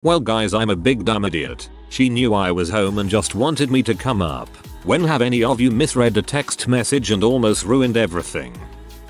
Well guys, I'm a big dumb idiot. She knew I was home and just wanted me to come up. When have any of you misread a text message and almost ruined everything?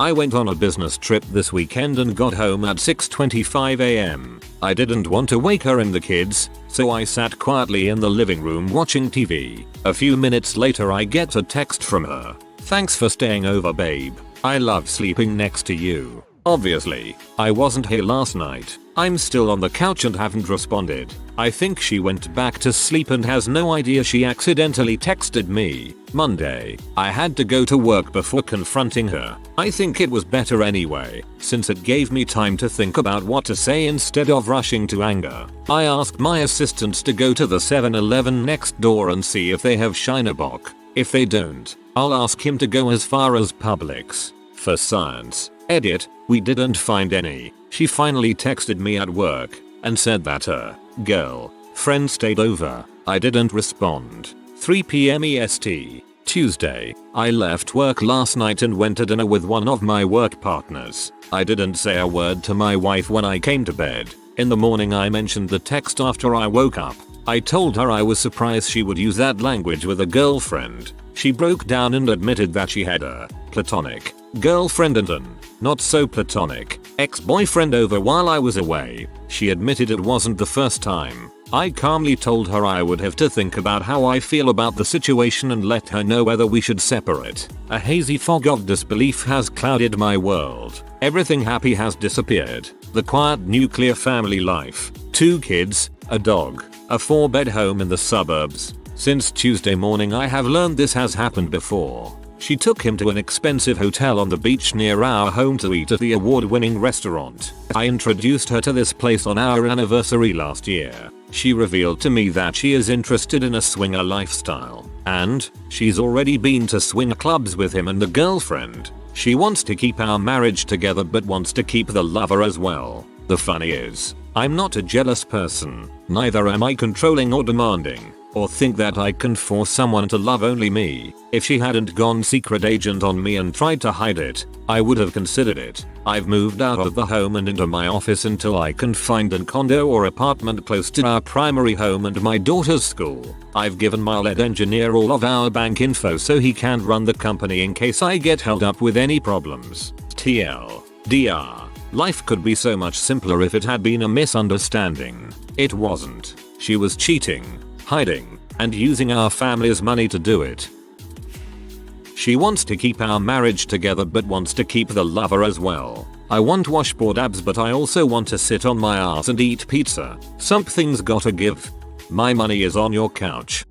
I went on a business trip this weekend and got home at 6:25 am. I didn't want to wake her and the kids, so I sat quietly in the living room watching TV. A few minutes later I get a text from her. "Thanks for staying over, babe. I love sleeping next to you. Obviously, I wasn't here last night. I'm still on the couch and haven't responded. I think she went back to sleep and has no idea she accidentally texted me." Monday, I had to go to work before confronting her. I think it was better anyway, since it gave me time to think about what to say instead of rushing to anger. I asked my assistants to go to the 7-Eleven next door and see if they have Scheinerbach. If they don't, I'll ask him to go as far as Publix. For science. Edit, we didn't find any. She finally texted me at work and said that her girlfriend stayed over. I didn't respond. 3 PM EST. Tuesday, I left work last night and went to dinner with one of my work partners. I didn't say a word to my wife when I came to bed. In the morning I mentioned the text after I woke up. I told her I was surprised she would use that language with a girlfriend. She broke down and admitted that she had a platonic girlfriend and an not so platonic ex-boyfriend over while I was away. She admitted it wasn't the first time. I calmly told her I would have to think about how I feel about the situation and let her know whether we should separate. A hazy fog of disbelief has clouded my world. Everything happy has disappeared. The quiet nuclear family life. 2 kids, a dog, a 4-bed home in the suburbs. Since Tuesday morning I have learned this has happened before. She took him to an expensive hotel on the beach near our home to eat at the award-winning restaurant. I introduced her to this place on our anniversary last year. She revealed to me that she is interested in a swinger lifestyle, and she's already been to swing clubs with him and the girlfriend. She wants to keep our marriage together but wants to keep the lover as well. The funny is, I'm not a jealous person, neither am I controlling or demanding, or think that I can force someone to love only me. If she hadn't gone secret agent on me and tried to hide it, I would have considered it. I've moved out of the home and into my office until I can find a condo or apartment close to our primary home and my daughter's school. I've given my lead engineer all of our bank info so he can run the company in case I get held up with any problems. TLDR. Life could be so much simpler if it had been a misunderstanding. It wasn't. She was cheating, hiding, and using our family's money to do it. She wants to keep our marriage together but wants to keep the lover as well. I want washboard abs but I also want to sit on my ass and eat pizza. Something's gotta give. My money is on your couch.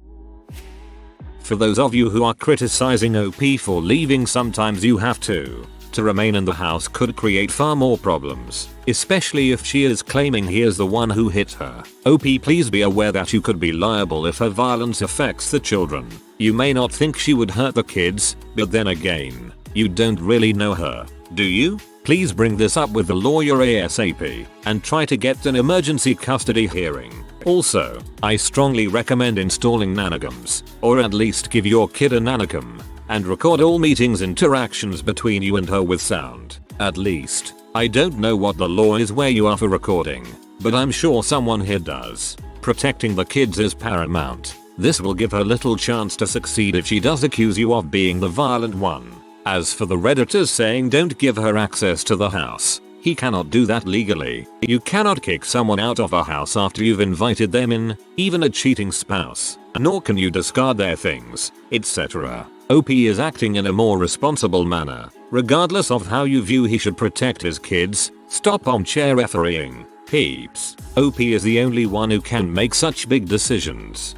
For those of you who are criticizing OP for leaving, sometimes you have to. To remain in the house could create far more problems, especially if she is claiming he is the one who hit her. OP, please be aware that you could be liable if her violence affects the children. You may not think she would hurt the kids, but then again, you don't really know her, do you? Please bring this up with the lawyer ASAP and try to get an emergency custody hearing. Also, I strongly recommend installing nanograms, or at least give your kid a nanogram, and record all meetings interactions between you and her with sound. At least, I don't know what the law is where you are for recording, but I'm sure someone here does. Protecting the kids is paramount. This will give her little chance to succeed if she does accuse you of being the violent one. As for the Redditors saying don't give her access to the house, he cannot do that legally. You cannot kick someone out of a house after you've invited them in, even a cheating spouse. Nor can you discard their things, etc. OP is acting in a more responsible manner. Regardless of how you view he should protect his kids, stop armchair refereeing. Peeps. OP is the only one who can make such big decisions.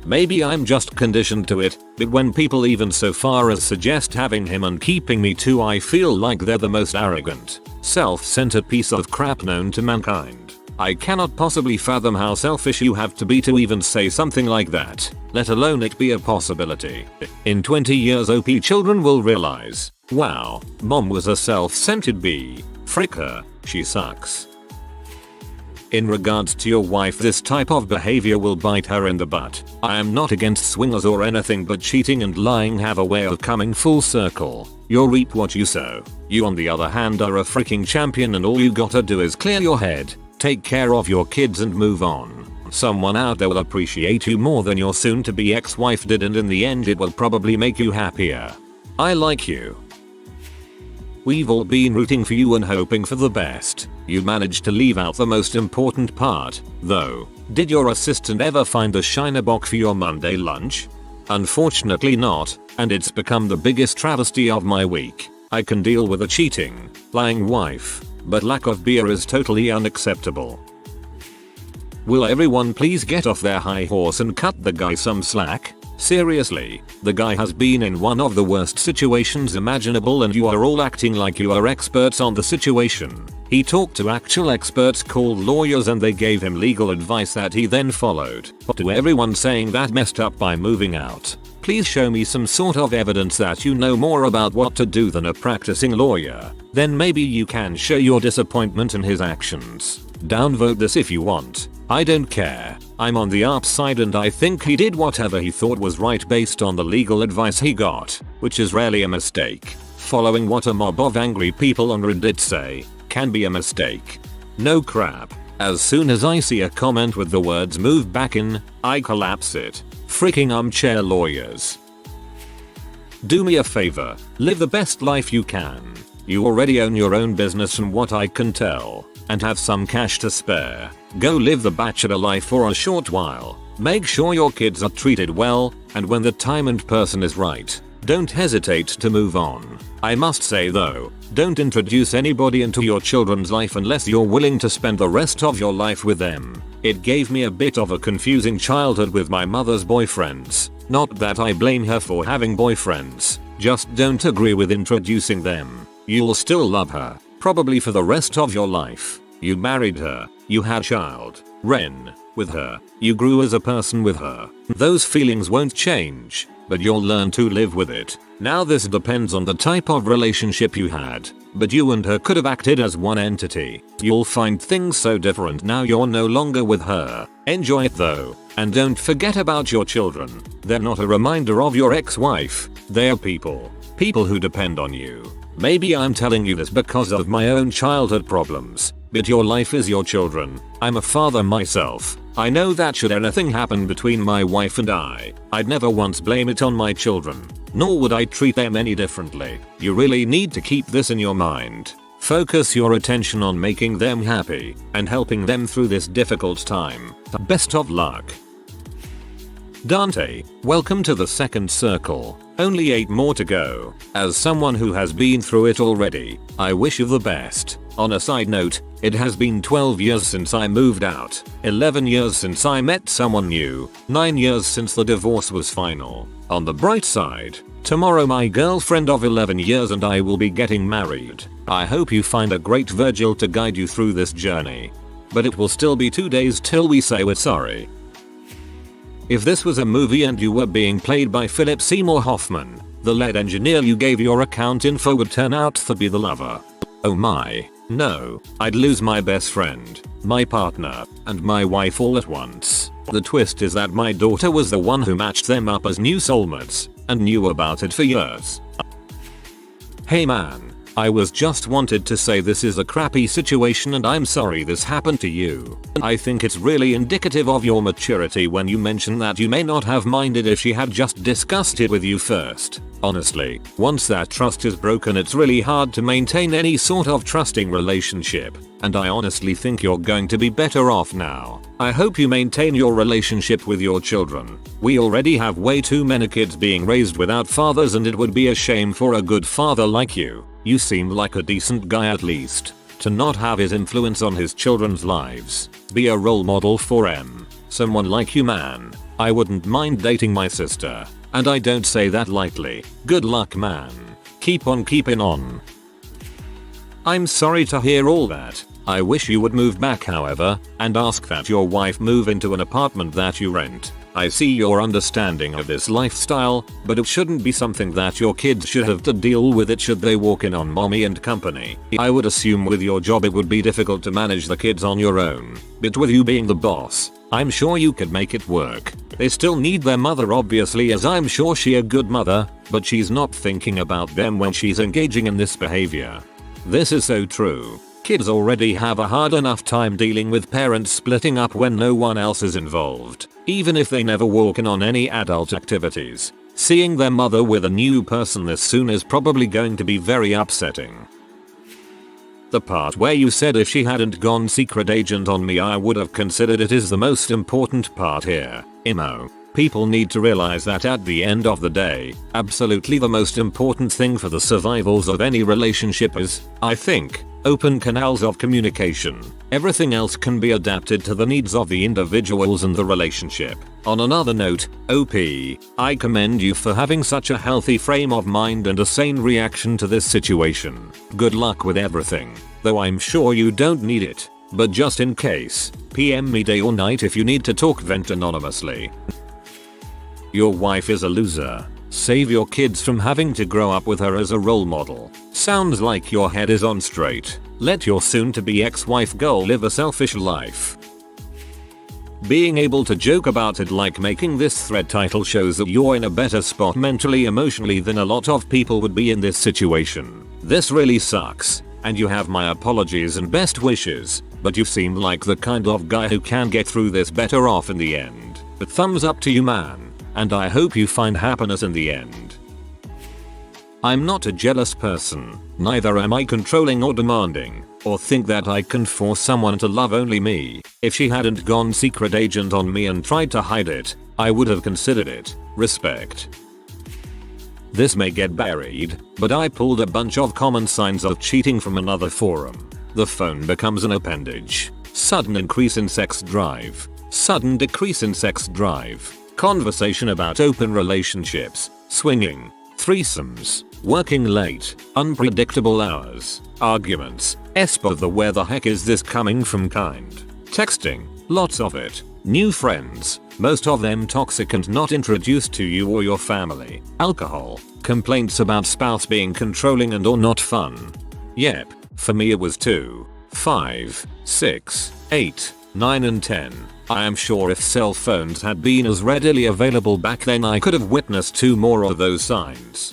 Maybe I'm just conditioned to it, but when people even so far as suggest having him and keeping me too, I feel like they're the most arrogant, self-centered piece of crap known to mankind. I cannot possibly fathom how selfish you have to be to even say something like that, let alone it be a possibility. In 20 years OP children will realize, wow, mom was a self-centered bee. Frick her, she sucks. In regards to your wife, this type of behavior will bite her in the butt. I am not against swingers or anything, but cheating and lying have a way of coming full circle. You'll reap what you sow. You on the other hand are a freaking champion and all you gotta do is clear your head, take care of your kids and move on. Someone out there will appreciate you more than your soon to be ex-wife did, and in the end it will probably make you happier. I like you. We've all been rooting for you and hoping for the best. You managed to leave out the most important part, though. Did your assistant ever find a shiner box for your Monday lunch? Unfortunately not, and it's become the biggest travesty of my week. I can deal with a cheating, lying wife, but lack of beer is totally unacceptable. Will everyone please get off their high horse and cut the guy some slack? Seriously, the guy has been in one of the worst situations imaginable and you are all acting like you are experts on the situation. He talked to actual experts called lawyers and they gave him legal advice that he then followed. To everyone saying that messed up by moving out, please show me some sort of evidence that you know more about what to do than a practicing lawyer. Then maybe you can show your disappointment in his actions. Downvote this if you want. I don't care. I'm on the ARP side and I think he did whatever he thought was right based on the legal advice he got, which is rarely a mistake. Following what a mob of angry people on Reddit say can be a mistake. No crap. As soon as I see a comment with the words "move back in," I collapse it. Freaking armchair lawyers. Do me a favor, live the best life you can. You already own your own business from what I can tell, and have some cash to spare. Go live the bachelor life for a short while. Make sure your kids are treated well, and when the time and person is right, don't hesitate to move on. I must say though, don't introduce anybody into your children's life unless you're willing to spend the rest of your life with them. It gave me a bit of a confusing childhood with my mother's boyfriends. Not that I blame her for having boyfriends, just don't agree with introducing them. You'll still love her, probably for the rest of your life. You married her, you had a child, Ren, with her, you grew as a person with her. Those feelings won't change, but you'll learn to live with it. Now this depends on the type of relationship you had, but you and her could have acted as one entity. You'll find things so different now you're no longer with her. Enjoy it though, and don't forget about your children. They're not a reminder of your ex-wife, they're people. People who depend on you. Maybe I'm telling you this because of my own childhood problems, but your life is your children. I'm a father myself. I know that should anything happen between my wife and I'd never once blame it on my children, nor would I treat them any differently. You really need to keep this in your mind. Focus your attention on making them happy and helping them through this difficult time. Best of luck. Dante, welcome to the second circle. Only 8 more to go. As someone who has been through it already, I wish you the best. On a side note, it has been 12 years since I moved out, 11 years since I met someone new, 9 years since the divorce was final. On the bright side, tomorrow my girlfriend of 11 years and I will be getting married. I hope you find a great Virgil to guide you through this journey. But it will still be 2 days till we say we're sorry. If this was a movie and you were being played by Philip Seymour Hoffman, the lead engineer you gave your account info would turn out to be the lover. Oh my, no, I'd lose my best friend, my partner, and my wife all at once. The twist is that my daughter was the one who matched them up as new soulmates, and knew about it for years. Hey man, I was just wanted to say this is a crappy situation and I'm sorry this happened to you. I think it's really indicative of your maturity when you mention that you may not have minded if she had just discussed it with you first. Honestly, once that trust is broken it's really hard to maintain any sort of trusting relationship, and I honestly think you're going to be better off now. I hope you maintain your relationship with your children. We already have way too many kids being raised without fathers and it would be a shame for a good father like you. You seem like a decent guy at least. To not have his influence on his children's lives. Be a role model for someone like you man. I wouldn't mind dating my sister. And I don't say that lightly. Good luck man. Keep on keeping on. I'm sorry to hear all that. I wish you would move back however, and ask that your wife move into an apartment that you rent. I see your understanding of this lifestyle, but it shouldn't be something that your kids should have to deal with it should they walk in on mommy and company. I would assume with your job it would be difficult to manage the kids on your own, but with you being the boss, I'm sure you could make it work. They still need their mother obviously, as I'm sure she a good mother, but she's not thinking about them when she's engaging in this behavior. This is so true. Kids already have a hard enough time dealing with parents splitting up when no one else is involved, even if they never walk in on any adult activities. Seeing their mother with a new person this soon is probably going to be very upsetting. The part where you said if she hadn't gone secret agent on me I would have considered it is the most important part here. Imo. People need to realize that at the end of the day, absolutely the most important thing for the survivals of any relationship is, I think, open canals of communication. Everything else can be adapted to the needs of the individuals and the relationship. On another note, OP, I commend you for having such a healthy frame of mind and a sane reaction to this situation. Good luck with everything. Though I'm sure you don't need it. But just in case, PM me day or night if you need to talk. Vent anonymously. Your wife is a loser. Save your kids from having to grow up with her as a role model. Sounds like your head is on straight. Let your soon-to-be ex-wife go live a selfish life. Being able to joke about it like making this thread title shows that you're in a better spot mentally emotionally than a lot of people would be in this situation. This really sucks, and you have my apologies and best wishes, but you seem like the kind of guy who can get through this better off in the end. But thumbs up to you, man. And I hope you find happiness in the end. I'm not a jealous person, neither am I controlling or demanding, or think that I can force someone to love only me. If she hadn't gone secret agent on me and tried to hide it, I would have considered it. Respect. This may get buried, but I pulled a bunch of common signs of cheating from another forum. The phone becomes an appendage. Sudden increase in sex drive. Sudden decrease in sex drive. Conversation about open relationships, swinging, threesomes, working late, unpredictable hours, arguments, espo the where the heck is this coming from kind, texting, lots of it, new friends, most of them toxic and not introduced to you or your family, alcohol, complaints about spouse being controlling and or not fun. Yep, for me it was 2, 5, 6, 8, 9 and 10. I am sure if cell phones had been as readily available back then I could have witnessed 2 more of those signs.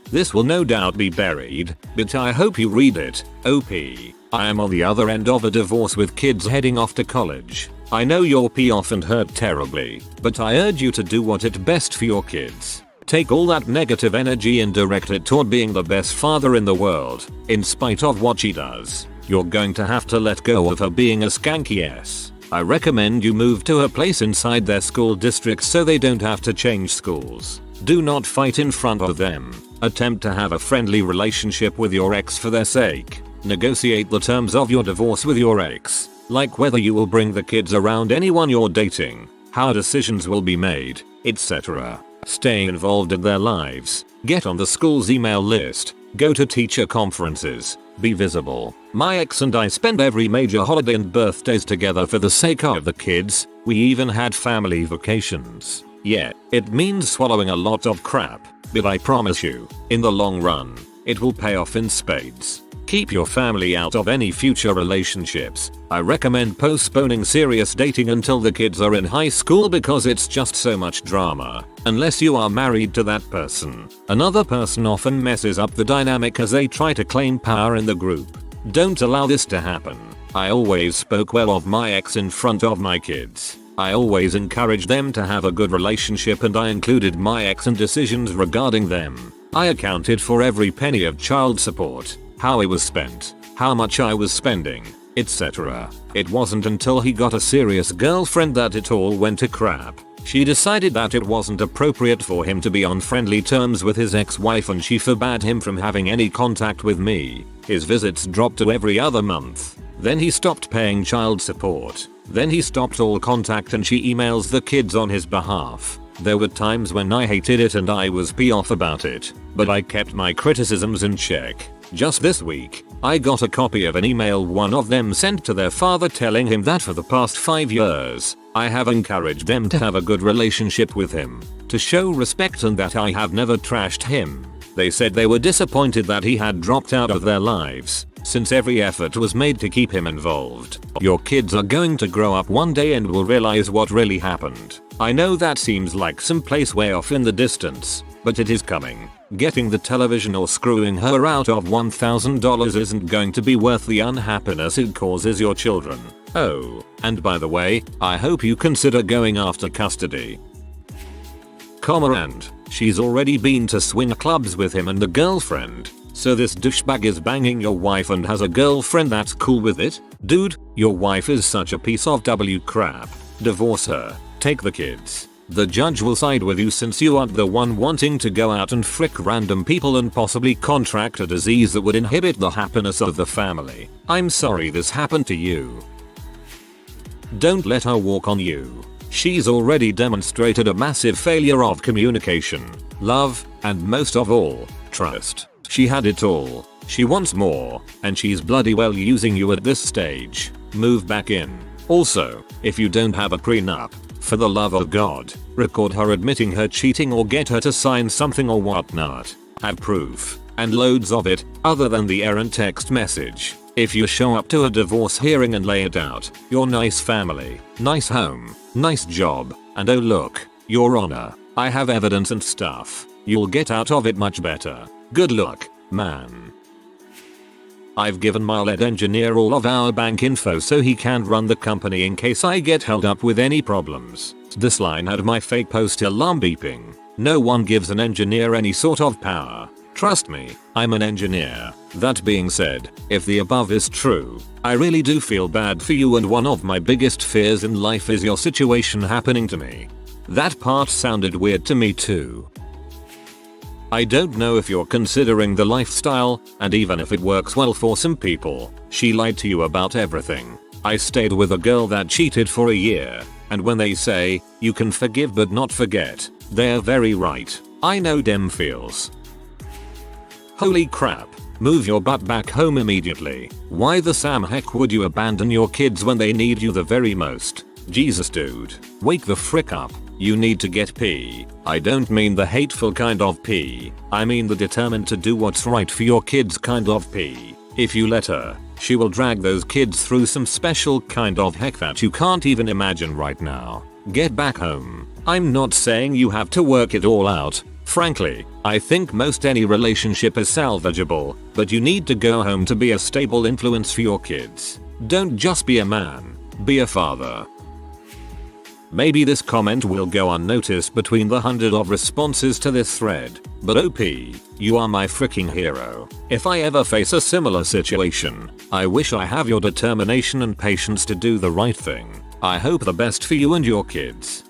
This will no doubt be buried, but I hope you read it. OP. I am on the other end of a divorce with kids heading off to college. I know you're off and hurt terribly, but I urge you to do what is best for your kids. Take all that negative energy and direct it toward being the best father in the world, in spite of what she does. You're going to have to let go of her being a skanky ass. I recommend you move to a place inside their school district so they don't have to change schools. Do not fight in front of them. Attempt to have a friendly relationship with your ex for their sake. Negotiate the terms of your divorce with your ex, like whether you will bring the kids around anyone you're dating, how decisions will be made, etc. Stay involved in their lives. Get on the school's email list. Go to teacher conferences. Be visible. My ex and I spend every major holiday and birthdays together for the sake of the kids. We even had family vacations. Yeah, it means swallowing a lot of crap, but I promise you, in the long run, it will pay off in spades. Keep your family out of any future relationships. I recommend postponing serious dating until the kids are in high school because it's just so much drama, unless you are married to that person. Another person often messes up the dynamic as they try to claim power in the group. Don't allow this to happen. I always spoke well of my ex in front of my kids. I always encouraged them to have a good relationship and I included my ex in decisions regarding them. I accounted for every penny of child support, how it was spent, how much I was spending, etc. It wasn't until he got a serious girlfriend that it all went to crap. She decided that it wasn't appropriate for him to be on friendly terms with his ex-wife and she forbade him from having any contact with me. His visits dropped to every other month. Then he stopped paying child support. Then he stopped all contact and she emails the kids on his behalf. There were times when I hated it and I was off about it, but I kept my criticisms in check. Just this week, I got a copy of an email one of them sent to their father telling him that for the past 5 years, I have encouraged them to have a good relationship with him, to show respect and that I have never trashed him. They said they were disappointed that he had dropped out of their lives, since every effort was made to keep him involved. Your kids are going to grow up one day and will realize what really happened. I know that seems like some place way off in the distance, but it is coming. Getting the television or screwing her out of $1,000 isn't going to be worth the unhappiness it causes your children. Oh, and by the way, I hope you consider going after custody. And she's already been to swing clubs with him and a girlfriend. So this douchebag is banging your wife and has a girlfriend that's cool with it? Dude, your wife is such a piece of crap. Divorce her. Take the kids. The judge will side with you since you aren't the one wanting to go out and frick random people and possibly contract a disease that would inhibit the happiness of the family. I'm sorry this happened to you. Don't let her walk on you. She's already demonstrated a massive failure of communication, love, and most of all, trust. She had it all. She wants more, and she's bloody well using you at this stage. Move back in. Also, if you don't have a prenup, for the love of God, record her admitting her cheating or get her to sign something or whatnot. Have proof, and loads of it, other than the errant text message. If you show up to a divorce hearing and lay it out, your nice family, nice home, nice job, and oh look, Your Honor, I have evidence and stuff, you'll get out of it much better. Good luck, man. I've given my lead engineer all of our bank info so he can run the company in case I get held up with any problems. This line had my fake post alarm beeping. No one gives an engineer any sort of power. Trust me, I'm an engineer. That being said, if the above is true, I really do feel bad for you, and one of my biggest fears in life is your situation happening to me. That part sounded weird to me too. I don't know if you're considering the lifestyle, and even if it works well for some people, she lied to you about everything. I stayed with a girl that cheated for a year, and when they say, you can forgive but not forget, they're very right. I know dem feels. Holy crap, move your butt back home immediately. Why the Sam heck would you abandon your kids when they need you the very most? Jesus dude, wake the frick up. You need to get pee. I don't mean the hateful kind of pee. I mean the determined to do what's right for your kids kind of pee. If you let her, she will drag those kids through some special kind of heck that you can't even imagine right now. Get back home. I'm not saying you have to work it all out. Frankly, I think most any relationship is salvageable, but you need to go home to be a stable influence for your kids. Don't just be a man, be a father. Maybe this comment will go unnoticed between the hundred of responses to this thread, but OP, you are my freaking hero. If I ever face a similar situation, I wish I have your determination and patience to do the right thing. I hope the best for you and your kids.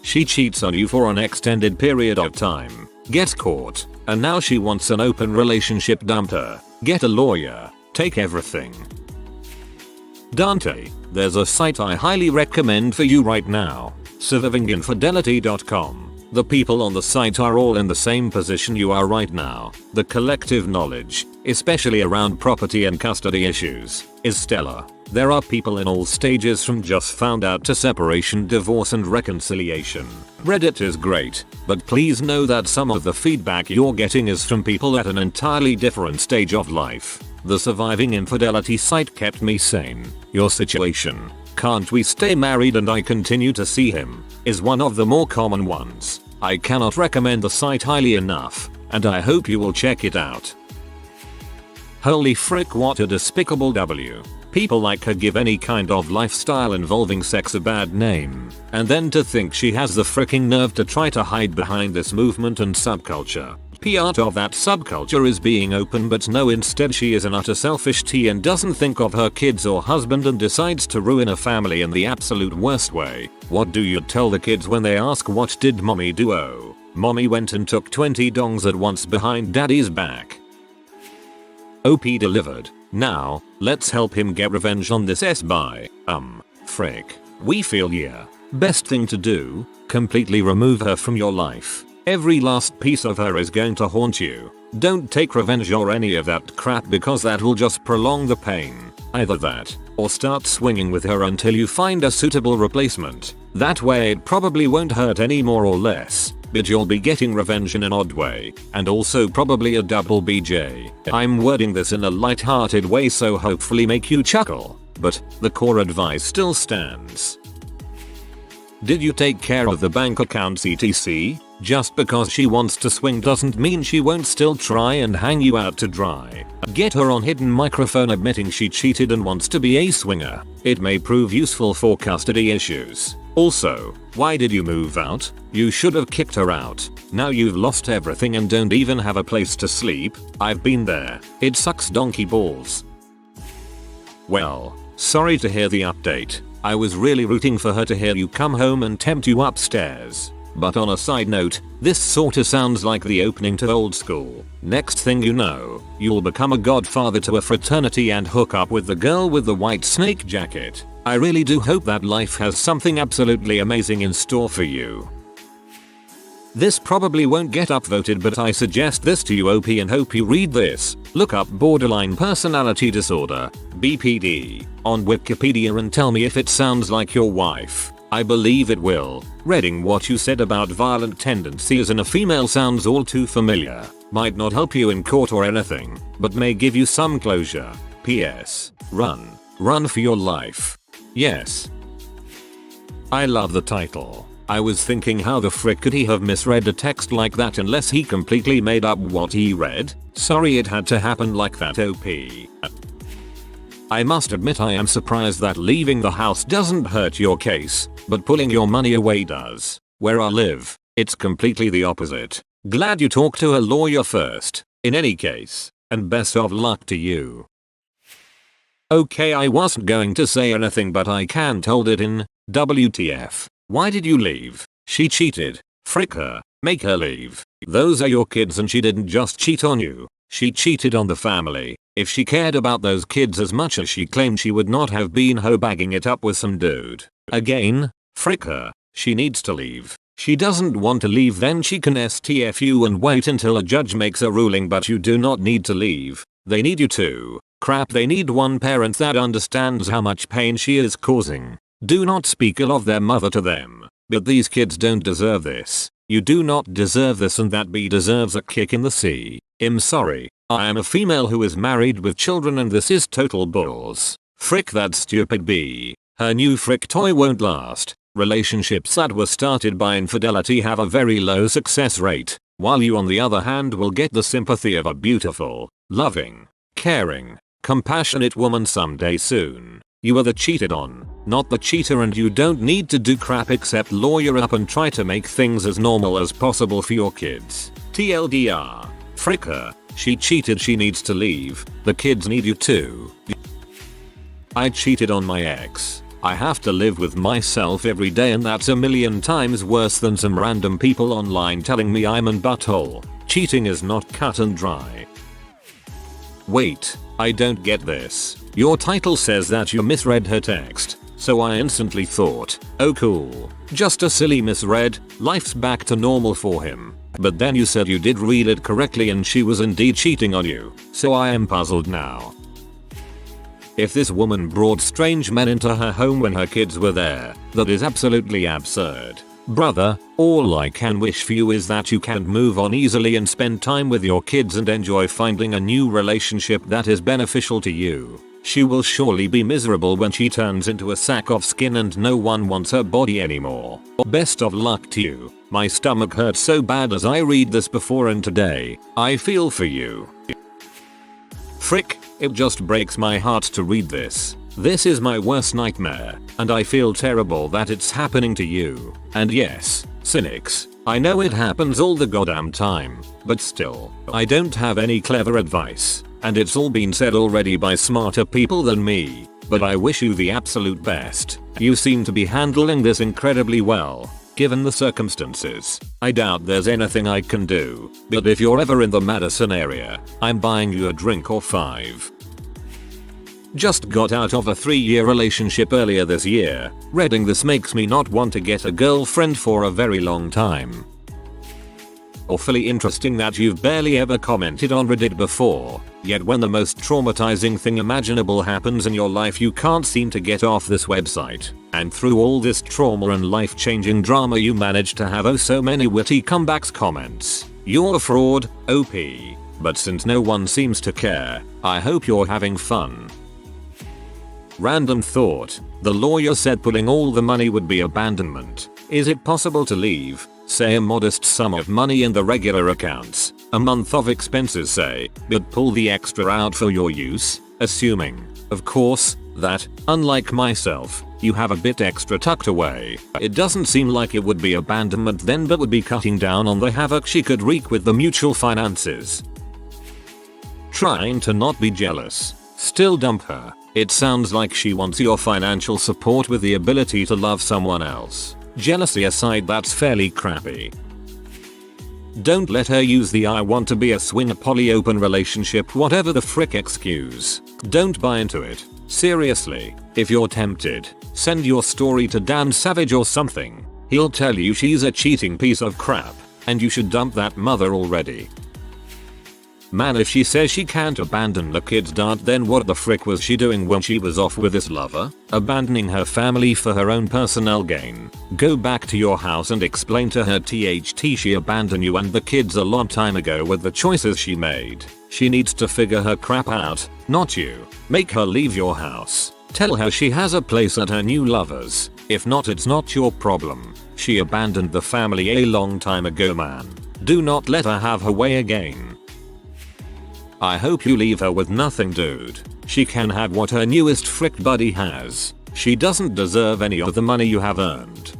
She cheats on you for an extended period of time, gets caught, and now she wants an open relationship. Dump her, get a lawyer, take everything. Dante, there's a site I highly recommend for you right now, survivinginfidelity.com. The people on the site are all in the same position you are right now. The collective knowledge, especially around property and custody issues, is stellar. There are people in all stages from just found out to separation, divorce and reconciliation. Reddit is great, but please know that some of the feedback you're getting is from people at an entirely different stage of life. The Surviving Infidelity site kept me sane. Your situation, can't we stay married and I continue to see him, is one of the more common ones. I cannot recommend the site highly enough, and I hope you will check it out. Holy frick, what a despicable W. People like her give any kind of lifestyle involving sex a bad name, and then to think she has the fricking nerve to try to hide behind this movement and subculture. Part of that subculture is being open, but no, instead she is an utter selfish T and doesn't think of her kids or husband and decides to ruin a family in the absolute worst way. What do you tell the kids when they ask what did mommy do? Oh, mommy went and took 20 dongs at once behind daddy's back. OP delivered. Now, let's help him get revenge on this S-by. Frick. We feel yeah. Best thing to do, completely remove her from your life. Every last piece of her is going to haunt you. Don't take revenge or any of that crap, because that will just prolong the pain. Either that, or start swinging with her until you find a suitable replacement. That way it probably won't hurt any more or less, but you'll be getting revenge in an odd way, and also probably a double BJ. I'm wording this in a light-hearted way so hopefully make you chuckle, but the core advice still stands. Did you take care of the bank accounts etc? Just because she wants to swing doesn't mean she won't still try and hang you out to dry. Get her on hidden microphone admitting she cheated and wants to be a swinger. It may prove useful for custody issues. Also, why did you move out? You should have kicked her out. Now you've lost everything and don't even have a place to sleep. I've been there. It sucks donkey balls. Well, sorry to hear the update. I was really rooting for her to hear you come home and tempt you upstairs. But on a side note, this sorta sounds like the opening to Old School. Next thing you know, you'll become a godfather to a fraternity and hook up with the girl with the white snake jacket. I really do hope that life has something absolutely amazing in store for you. This probably won't get upvoted, but I suggest this to you OP and hope you read this. Look up borderline personality disorder, BPD, on Wikipedia and tell me if it sounds like your wife. I believe it will. Reading what you said about violent tendencies in a female sounds all too familiar. Might not help you in court or anything, but may give you some closure. P.S. Run. Run for your life. Yes. I love the title. I was thinking how the frick could he have misread a text like that unless he completely made up what he read? Sorry it had to happen like that OP. I must admit I am surprised that leaving the house doesn't hurt your case, but pulling your money away does. Where I live, it's completely the opposite. Glad you talked to a lawyer first, in any case, and best of luck to you. Okay, I wasn't going to say anything but I can't hold it in. WTF. Why did you leave? She cheated. Frick her. Make her leave. Those are your kids and she didn't just cheat on you. She cheated on the family. If she cared about those kids as much as she claimed, she would not have been bagging it up with some dude. Again, frick her. She needs to leave. She doesn't want to leave, then she can STFU and wait until a judge makes a ruling, but you do not need to leave. They need you to. Crap, they need one parent that understands how much pain she is causing. Do not speak ill of their mother to them. But these kids don't deserve this. You do not deserve this, and that B deserves a kick in the sea. I'm sorry. I am a female who is married with children and this is total balls. Frick that stupid B. Her new frick toy won't last. Relationships that were started by infidelity have a very low success rate, while you on the other hand will get the sympathy of a beautiful, loving, caring, compassionate woman someday soon. You are the cheated on, not the cheater, and you don't need to do crap except lawyer up and try to make things as normal as possible for your kids. TLDR. Frick her. She cheated, she needs to leave. The kids need you too. I cheated on my ex. I have to live with myself every day, and that's a million times worse than some random people online telling me I'm an butthole. Cheating is not cut and dry. Wait, I don't get this. Your title says that you misread her text, so I instantly thought, oh cool, just a silly misread, life's back to normal for him. But then you said you did read it correctly and she was indeed cheating on you, so I am puzzled now. If this woman brought strange men into her home when her kids were there, that is absolutely absurd. Brother, all I can wish for you is that you can move on easily and spend time with your kids and enjoy finding a new relationship that is beneficial to you. She will surely be miserable when she turns into a sack of skin and no one wants her body anymore. Best of luck to you. My stomach hurts so bad as I read this before and today. I feel for you. Frick, it just breaks my heart to read this. This is my worst nightmare, and I feel terrible that it's happening to you. And yes, cynics, I know it happens all the goddamn time, but still, I don't have any clever advice, and it's all been said already by smarter people than me, but I wish you the absolute best. You seem to be handling this incredibly well, given the circumstances. I doubt there's anything I can do, but if you're ever in the Madison area, I'm buying you a drink or 5. Just got out of a 3-year relationship earlier this year. Reading this makes me not want to get a girlfriend for a very long time. Awfully interesting that you've barely ever commented on Reddit before, yet when the most traumatizing thing imaginable happens in your life you can't seem to get off this website, and through all this trauma and life-changing drama you manage to have oh so many witty comebacks comments. You're a fraud, OP. But since no one seems to care, I hope you're having fun. Random thought. The lawyer said pulling all the money would be abandonment. Is it possible to leave? say a modest sum of money in the regular accounts, a month of expenses say, but pull the extra out for your use, assuming, of course, that, unlike myself, you have a bit extra tucked away. It doesn't seem like it would be abandonment then, but would be cutting down on the havoc she could wreak with the mutual finances. Trying to not be jealous. Still dump her. It sounds like she wants your financial support with the ability to love someone else. Jealousy aside, that's fairly crappy. Don't let her use the "I want to be a swinger poly open relationship" whatever the frick excuse. Don't buy into it. Seriously, if you're tempted, send your story to Dan Savage or something. He'll tell you she's a cheating piece of crap, and you should dump that mother already. Man, if she says she can't abandon the kids, then what the frick was she doing when she was off with this lover? Abandoning her family for her own personal gain. Go back to your house and explain to her she abandoned you and the kids a long time ago with the choices she made. She needs to figure her crap out, not you. Make her leave your house. Tell her she has a place at her new lover's. If not, it's not your problem. She abandoned the family a long time ago, man. Do not let her have her way again. I hope you leave her with nothing, dude. She can have what her newest frick buddy has. She doesn't deserve any of the money you have earned.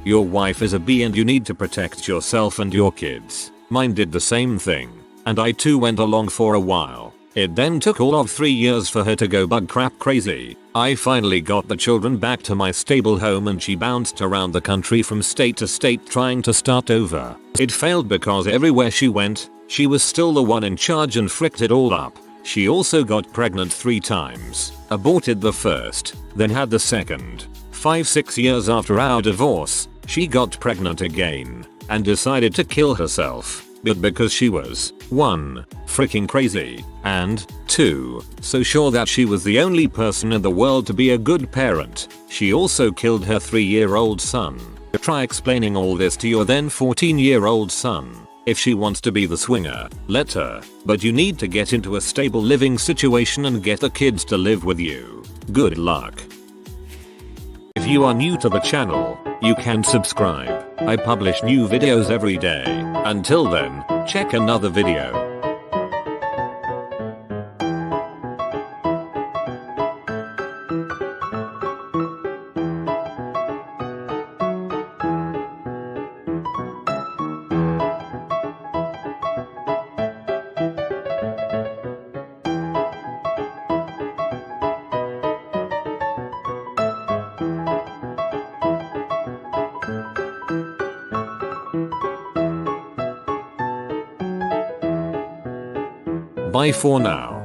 Your wife is a bee and you need to protect yourself and your kids. Mine did the same thing, and I too went along for a while. It then took all of 3 years for her to go bug crap crazy. I finally got the children back to my stable home and she bounced around the country from state to state trying to start over. It failed because everywhere she went, she was still the one in charge and fricked it all up. She also got pregnant 3 times, aborted the first, then had the second. 5-6 years after our divorce, she got pregnant again, and decided to kill herself. But because she was 1. Freaking crazy, and 2. So sure that she was the only person in the world to be a good parent, she also killed her 3-year-old son. Try explaining all this to your then 14-year-old son. If she wants to be the swinger, let her, but you need to get into a stable living situation and get the kids to live with you. Good luck. If you are new to the channel, you can subscribe. I publish new videos every day. Until then, check another video. Bye for now.